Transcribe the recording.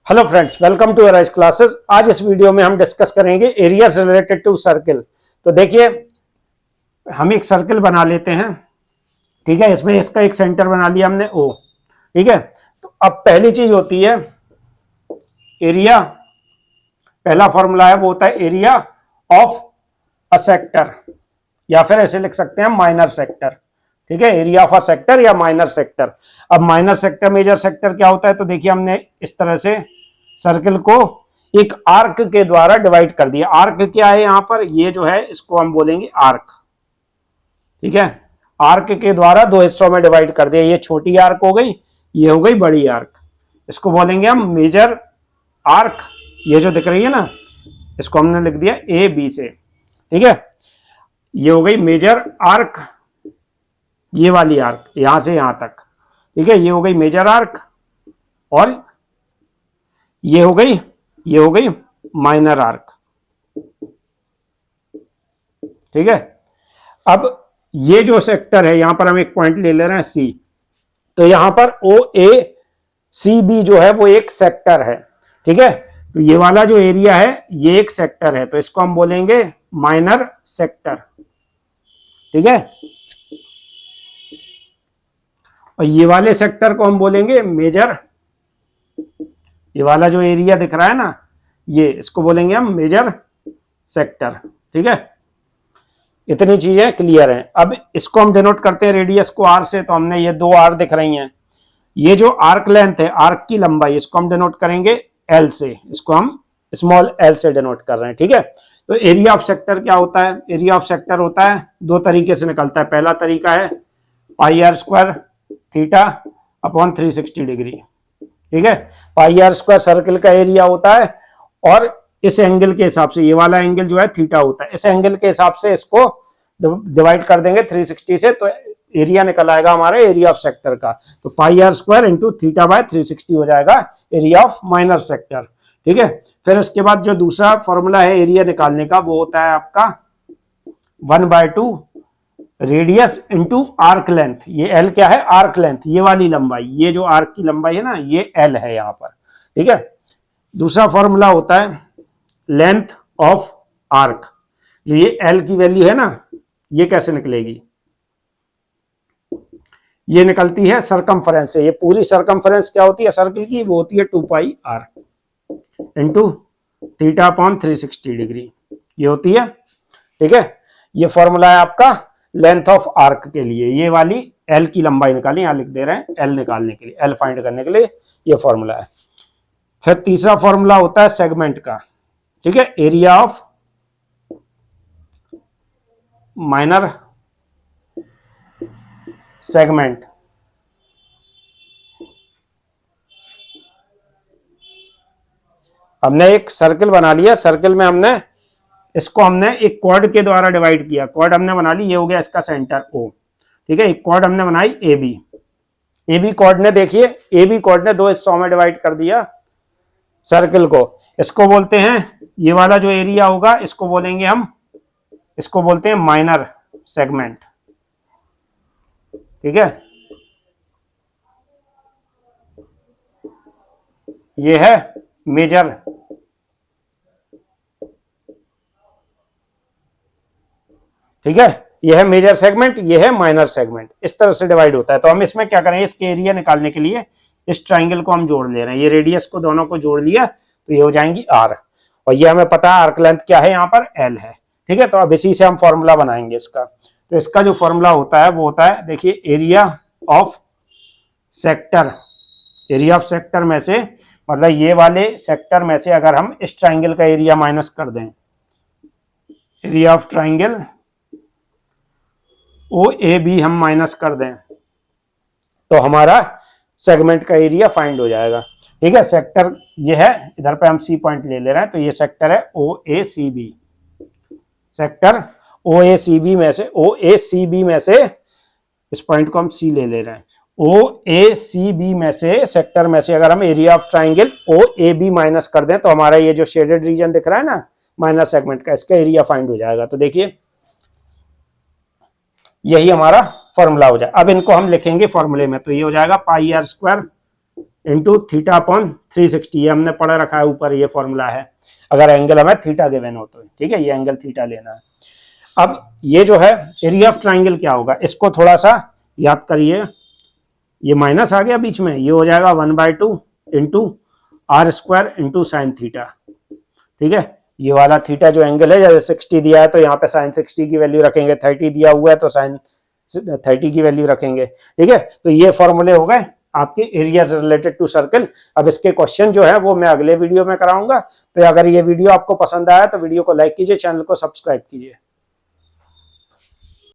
Hello friends, welcome to arise classes. आज इस video में हम डिस्कस करेंगे एरियाज रिलेटेड टू सर्किल। तो देखिए, हम एक सर्किल बना लेते हैं। ठीक है, इसमें इसका एक सेंटर बना लिया हमने ओ। ठीक है, तो अब पहली चीज होती है एरिया। पहला फॉर्मूला है वो होता है एरिया ऑफ अ सेक्टर, या फिर ऐसे लिख सकते हैं माइनर सेक्टर। ठीक है, एरिया ऑफ अ सेक्टर या माइनर सेक्टर। अब माइनर सेक्टर मेजर सेक्टर क्या होता है, तो देखिए हमने इस तरह से सर्किल को एक आर्क के द्वारा डिवाइड कर दिया। आर्क क्या है यहां पर, ये जो है इसको हम बोलेंगे आर्क। ठीक है, आर्क के द्वारा दो हिस्सों में डिवाइड कर दिया। ये छोटी आर्क हो गई, ये हो गई बड़ी आर्क। इसको बोलेंगे हम मेजर आर्क। ये जो दिख रही है ना, इसको हमने लिख दिया ए बी से। ठीक है, ये हो गई मेजर आर्क, ये वाली आर्क यहां से यहां तक। ठीक है, ये हो गई मेजर आर्क, और ये हो गई माइनर आर्क। ठीक है, अब ये जो सेक्टर है, यहां पर हम एक पॉइंट ले ले रहे हैं सी। तो यहां पर ओ ए सी बी जो है वो एक सेक्टर है। ठीक है, तो ये वाला जो एरिया है ये एक सेक्टर है, तो इसको हम बोलेंगे माइनर सेक्टर। ठीक है, और ये वाले सेक्टर को हम बोलेंगे मेजर। ये वाला जो एरिया दिख रहा है ना, ये इसको बोलेंगे हम मेजर सेक्टर। ठीक है, इतनी चीजें क्लियर हैं। अब इसको हम डिनोट करते हैं रेडियस को आर से। तो हमने ये दो आर दिख रही हैं। ये जो आर्क लेंथ है, आर्क की लंबाई, इसको हम डिनोट करेंगे एल से। इसको हम स्मॉल एल से डिनोट कर रहे हैं। ठीक है, तो एरिया ऑफ सेक्टर क्या होता है? एरिया ऑफ सेक्टर होता है, दो तरीके से निकलता है। पहला तरीका है pi r square theta upon 360 degree. ठीक है, पाई आर स्क्वायर सर्किल का एरिया होता है, और इस एंगल के हिसाब से, ये वाला एंगल जो है थीटा होता है, इस एंगल के हिसाब से इसको डिवाइड कर देंगे 360 से, तो एरिया निकल आएगा हमारा एरिया ऑफ सेक्टर का। तो pi r square into theta by 360 हो जाएगा एरिया ऑफ माइनर सेक्टर। ठीक है, फिर इसके बाद जो दूसरा फॉर्मूला है एरिया निकालने का, वो होता है आपका 1/2 रेडियस इंटू आर्क लेंथ। ये एल क्या है? आर्क लेंथ, ये वाली लंबाई, ये जो आर्क की लंबाई है ना, ये एल है यहां पर। ठीक है, दूसरा फॉर्मूला होता है लेंथ ऑफ आर्क। जो ये एल की वैल्यू है ना, ये कैसे निकलेगी? ये निकलती है सरकमफरेंस से। ये पूरी सरकमफरेंस क्या होती है सर्किल की? वो होती है 2 pi r into theta upon 360 degree, ये होती है। ठीक है, ये फॉर्मूला है आपका लेंथ ऑफ आर्क के लिए। ये वाली एल की लंबाई निकाली, यहां लिख दे रहे हैं एल निकालने के लिए, एल फाइंड करने के लिए ये फॉर्मूला है। फिर तीसरा फॉर्मूला होता है सेगमेंट का। ठीक है, एरिया ऑफ माइनर सेगमेंट। हमने एक सर्किल बना लिया, सर्किल में हमने इसको एक कॉर्ड के द्वारा डिवाइड किया। कॉर्ड हमने बना ली, ये हो गया इसका सेंटर ओ। ठीक है, एक कॉर्ड हमने बनाई A B. A B chord ने, देखिए ए बी कॉर्ड ने दो हिस्सों में डिवाइड कर दिया सर्किल को। इसको बोलते हैं, ये वाला जो एरिया होगा इसको बोलेंगे हम, इसको बोलते हैं माइनर सेगमेंट। ठीक है, ये है मेजर। ठीक है, ये है मेजर सेगमेंट, ये है माइनर सेगमेंट। इस तरह से डिवाइड होता है। तो हम इसमें क्या करेंगे, इसके एरिया निकालने के लिए इस ट्राइंगल को हम जोड़ ले रहे हैं। ये रेडियस को दोनों को जोड़ लिया तो ये हो जाएंगी आर, और ये हमें पता है आर्क लेंथ क्या है, यहाँ पर एल है। ठीक है, तो अब इसी से हम फॉर्मूला बनाएंगे इसका। तो इसका जो फॉर्मूला होता है वो होता है, देखिए area of sector. Area of sector में से, मतलब ये वाले सेक्टर में से अगर हम इस ट्राइंगल का एरिया माइनस कर दें, area of triangle O A B हम माइनस कर दें, तो हमारा सेगमेंट का एरिया फाइंड हो जाएगा। ठीक है, सेक्टर ये है, इधर पे हम सी पॉइंट ले ले रहे हैं, तो ये सेक्टर है ओ ए सी बी। सेक्टर ओ ए सी बी में से, ओ ए सी बी में से इस पॉइंट को हम सी ले रहे हैं। ओ ए सी बी में से, सेक्टर में से अगर हम area of triangle O A B minus कर दें, तो हमारा ये जो शेडेड रीजन दिख रहा है ना माइनर सेगमेंट का, इसका एरिया फाइंड हो जाएगा। तो देखिए यही हमारा फॉर्मूला हो जाए। अब इनको हम लिखेंगे फॉर्मूले में, तो ये हो जाएगा pi r square into theta upon 360, ये हमने पढ़ रखा है ऊपर, ये फॉर्मूला है अगर एंगल हमें थीटा गिवन हो तो, ठीक है, ये एंगल थीटा लेना है। अब ये जो है एरिया ऑफ ट्राइंगल क्या होगा, इसको थोड़ा सा याद करिए, ये माइनस आ गया बीच में, ये हो जाएगा 1/2 into r square into sine theta, ठीक है। ये वाला थीटा जो एंगल है, जैसे 60 दिया है तो यहाँ पे साइन 60 की वैल्यू रखेंगे, 30 दिया हुआ है तो साइन 30 की वैल्यू रखेंगे, ठीक है। तो ये फॉर्मूले हो गए आपके एरिया रिलेटेड टू सर्कल। अब इसके क्वेश्चन जो है वो मैं अगले वीडियो में कराऊंगा। तो अगर ये वीडियो आपको पसंद आया तो वीडियो को लाइक कीजिए, चैनल को सब्सक्राइब कीजिए।